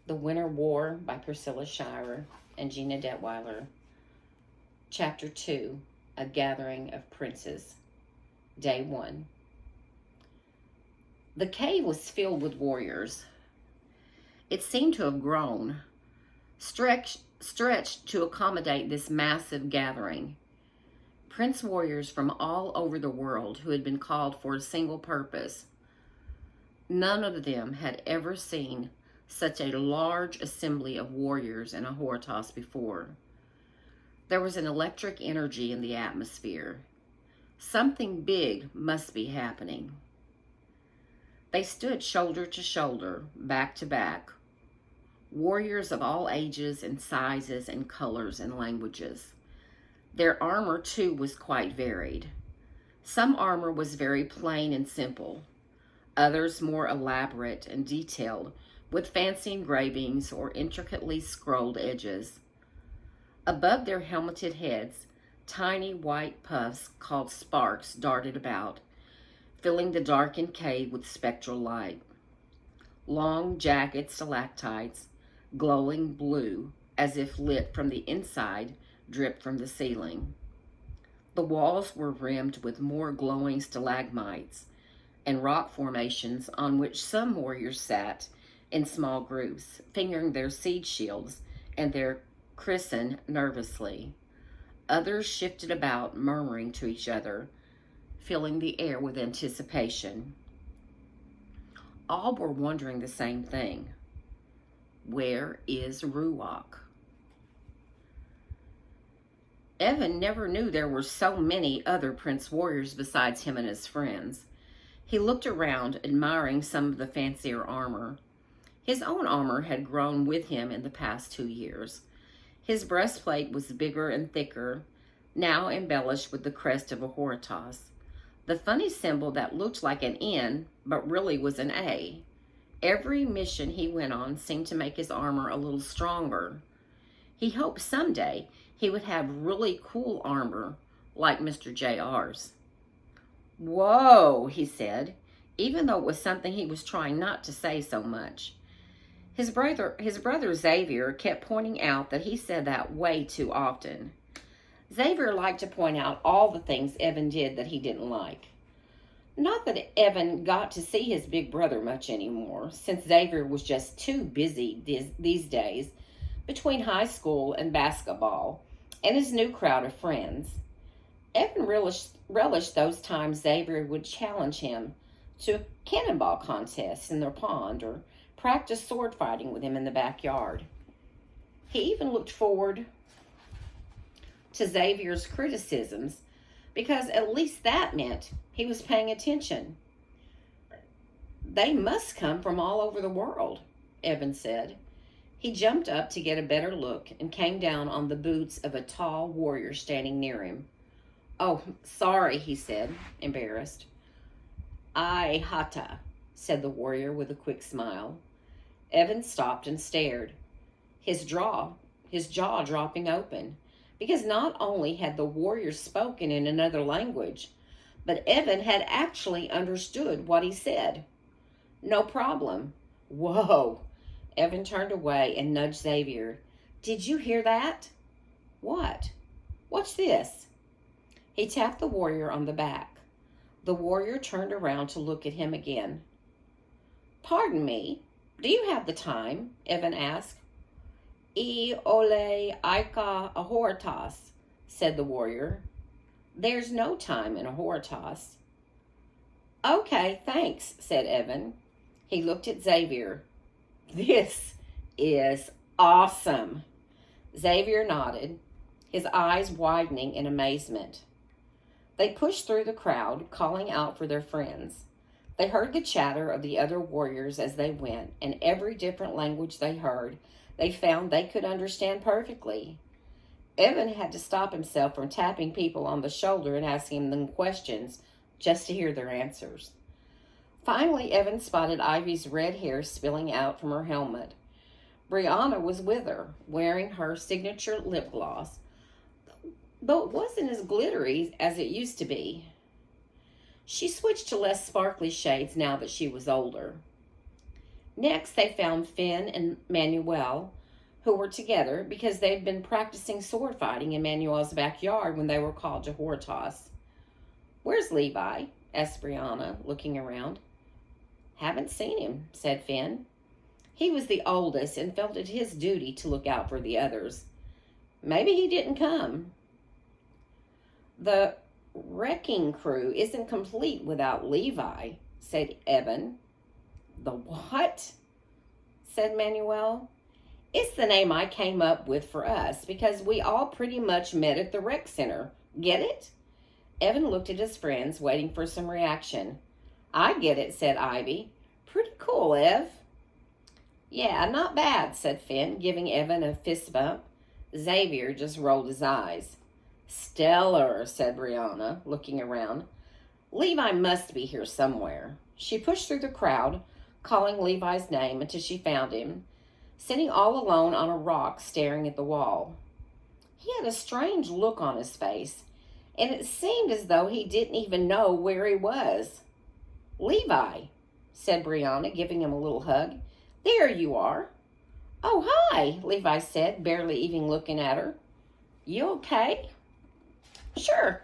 The Winter War by Priscilla Shirer and Gina Detweiler. Chapter 2, A Gathering of Princes. Day 1. The cave was filled with warriors. It seemed to have grown, stretched to accommodate this massive gathering. Prince warriors from all over the world who had been called for a single purpose. None of them had ever seen such a large assembly of warriors in Ahoritas before. There was an electric energy in the atmosphere. Something big must be happening. They stood shoulder to shoulder, back to back, warriors of all ages and sizes and colors and languages. Their armor, too, was quite varied. Some armor was very plain and simple, others more elaborate and detailed, with fancy engravings or intricately scrolled edges. Above their helmeted heads, tiny white puffs called sparks darted about, filling the darkened cave with spectral light. Long, jagged stalactites, glowing blue, as if lit from the inside, dripped from the ceiling. The walls were rimmed with more glowing stalagmites and rock formations on which some warriors sat in small groups, fingering their siege shields and their chrisen nervously. Others shifted about, murmuring to each other, filling the air with anticipation. All were wondering the same thing. Where is Ruach? Evan never knew there were so many other prince warriors besides him and his friends. He looked around, admiring some of the fancier armor. His own armor had grown with him in the past 2 years. His breastplate was bigger and thicker, now embellished with the crest of Ahoritas, the funny symbol that looked like an N, but really was an A. Every mission he went on seemed to make his armor a little stronger. He hoped someday he would have really cool armor like Mr. JR's. "Whoa," he said, even though it was something he was trying not to say so much. His brother Xavier kept pointing out that he said that way too often. Xavier liked to point out all the things Evan did that he didn't like. Not that Evan got to see his big brother much anymore, since Xavier was just too busy these days between high school and basketball and his new crowd of friends. Evan relished those times Xavier would challenge him to a cannonball contest in their pond or practice sword fighting with him in the backyard. He even looked forward to Xavier's criticisms because at least that meant he was paying attention. "They must come from all over the world," Evan said. He jumped up to get a better look and came down on the boots of a tall warrior standing near him. "Oh, sorry," he said, embarrassed. "Ai hata," said the warrior with a quick smile. Evan stopped and stared, his jaw dropping open, because not only had the warrior spoken in another language, but Evan had actually understood what he said. "No problem." "Whoa." Evan turned away and nudged Xavier. "Did you hear that?" "What?" "Watch this." He tapped the warrior on the back. The warrior turned around to look at him again. "Pardon me, do you have the time?" Evan asked. "E ole Ika Ahoritas," said the warrior. "There's no time in Ahoritas." "Okay, thanks," said Evan. He looked at Xavier. "This is awesome." Xavier nodded, his eyes widening in amazement. They pushed through the crowd, calling out for their friends. They heard the chatter of the other warriors as they went, and every different language they heard, they found they could understand perfectly. Evan had to stop himself from tapping people on the shoulder and asking them questions just to hear their answers. Finally, Evan spotted Ivy's red hair spilling out from her helmet. Brianna was with her, wearing her signature lip gloss, though it wasn't as glittery as it used to be. She switched to less sparkly shades now that she was older. Next, they found Finn and Manuel, who were together because they'd been practicing sword fighting in Manuel's backyard when they were called to Hortos. "Where's Levi?" asked Brianna, looking around. "Haven't seen him," said Finn. He was the oldest and felt it his duty to look out for the others. "Maybe he didn't come." "The wrecking crew isn't complete without Levi," said Evan. "The what?" said Manuel. "It's the name I came up with for us because we all pretty much met at the rec center. Get it?" Evan looked at his friends, waiting for some reaction. "I get it," said Ivy. "Pretty cool, Ev." "Yeah, not bad," said Finn, giving Evan a fist bump. Xavier just rolled his eyes. "Stellar," said Brianna, looking around. "Levi must be here somewhere." She pushed through the crowd, calling Levi's name until she found him, sitting all alone on a rock staring at the wall. He had a strange look on his face, and it seemed as though he didn't even know where he was. "Levi," said Brianna, giving him a little hug. "There you are." "Oh, hi," Levi said, barely even looking at her. "You okay?" "Sure."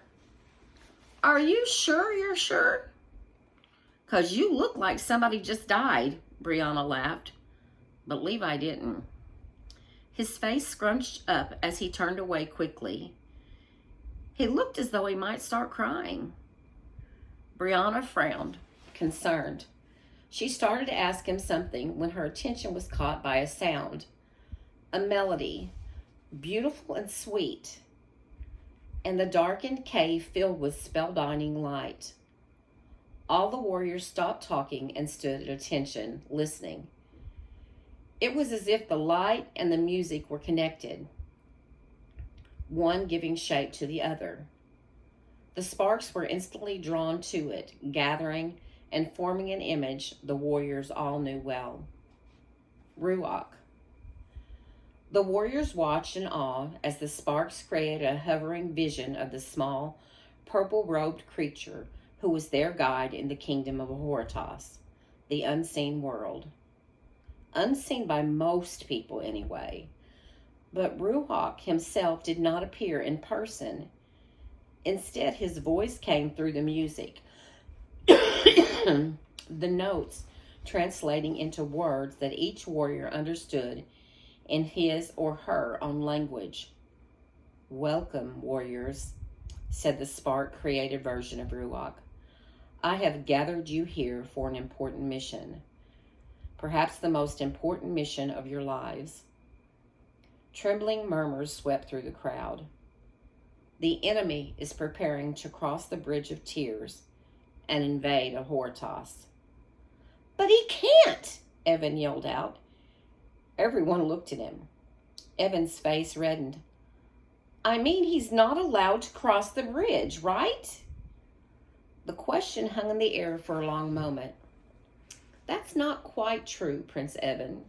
"Are you sure you're sure?" "'Cause you look like somebody just died," Brianna laughed. But Levi didn't. His face scrunched up as he turned away quickly. He looked as though he might start crying. Brianna frowned, concerned. She started to ask him something when her attention was caught by a sound, a melody, beautiful and sweet, and the darkened cave filled with spellbinding light. All the warriors stopped talking and stood at attention, listening. It was as if the light and the music were connected, one giving shape to the other. The sparks were instantly drawn to it, gathering and forming an image the warriors all knew well. Ruach. The warriors watched in awe as the sparks created a hovering vision of the small, purple-robed creature who was their guide in the kingdom of Hortos, the unseen world. Unseen by most people anyway. But Ruach himself did not appear in person. Instead, his voice came through the music, the notes translating into words that each warrior understood in his or her own language. "Welcome, warriors," said the spark-created version of Ruach. "I have gathered you here for an important mission, perhaps the most important mission of your lives." Trembling murmurs swept through the crowd. "The enemy is preparing to cross the Bridge of Tears and invade Hortos." "But he can't!" Evan yelled out. Everyone looked at him. Evan's face reddened. "I mean, he's not allowed to cross the bridge, right?" The question hung in the air for a long moment. "That's not quite true, Prince Evan,"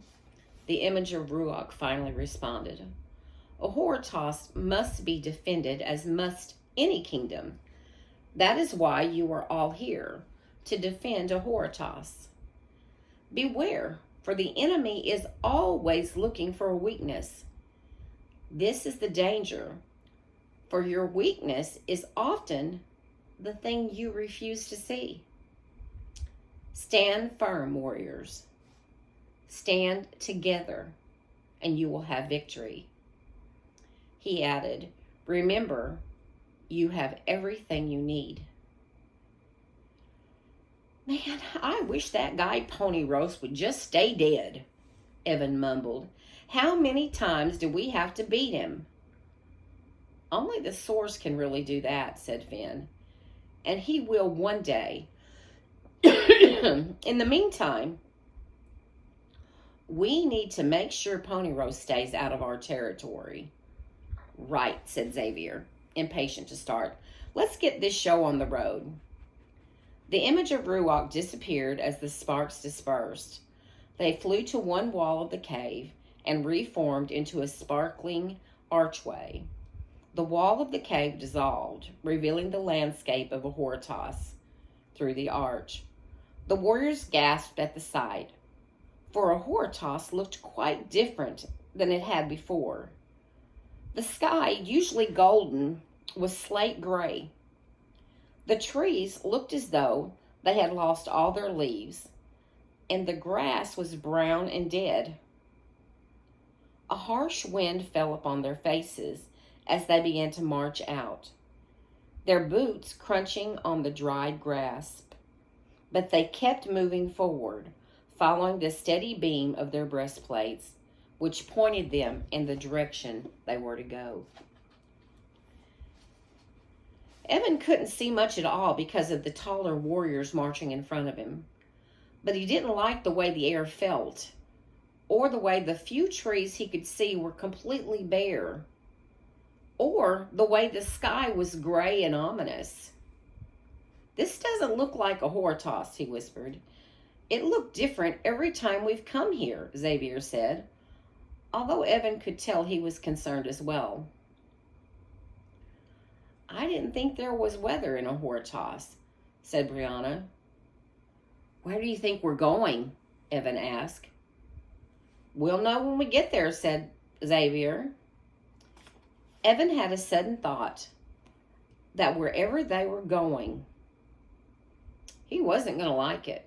the image of Ruach finally responded. "Hortos must be defended as must any kingdom. That is why you are all here, to defend Hortos. Beware, for the enemy is always looking for a weakness. This is the danger, for your weakness is often the thing you refuse to see. Stand firm, warriors. Stand together, and you will have victory." He added, "Remember, you have everything you need." "Man, I wish that guy Pony Roast would just stay dead," Evan mumbled. "How many times do we have to beat him?" "Only the source can really do that," said Finn. "And he will one day. In the meantime, we need to make sure Pony Roast stays out of our territory." "Right," said Xavier, impatient to start. "Let's get this show on the road." The image of Ruach disappeared as the sparks dispersed. They flew to one wall of the cave and reformed into a sparkling archway. The wall of the cave dissolved, revealing the landscape of Hortos through the arch. The warriors gasped at the sight. for a Horitos looked quite different than it had before. The sky, usually golden, was slate gray. The trees looked as though they had lost all their leaves, and the grass was brown and dead. A harsh wind fell upon their faces as they began to march out, their boots crunching on the dried grass. But they kept moving forward, following the steady beam of their breastplates, which pointed them in the direction they were to go. Evan couldn't see much at all because of the taller warriors marching in front of him, but he didn't like the way the air felt, or the way the few trees he could see were completely bare, or the way the sky was gray and ominous. "This doesn't look like a Horitos," he whispered. "It looked different every time we've come here," Xavier said, although Evan could tell he was concerned as well. "I didn't think there was weather in a Horitos," said Brianna. "Where do you think we're going?" Evan asked. "We'll know when we get there," said Xavier. Evan had a sudden thought that wherever they were going, he wasn't going to like it.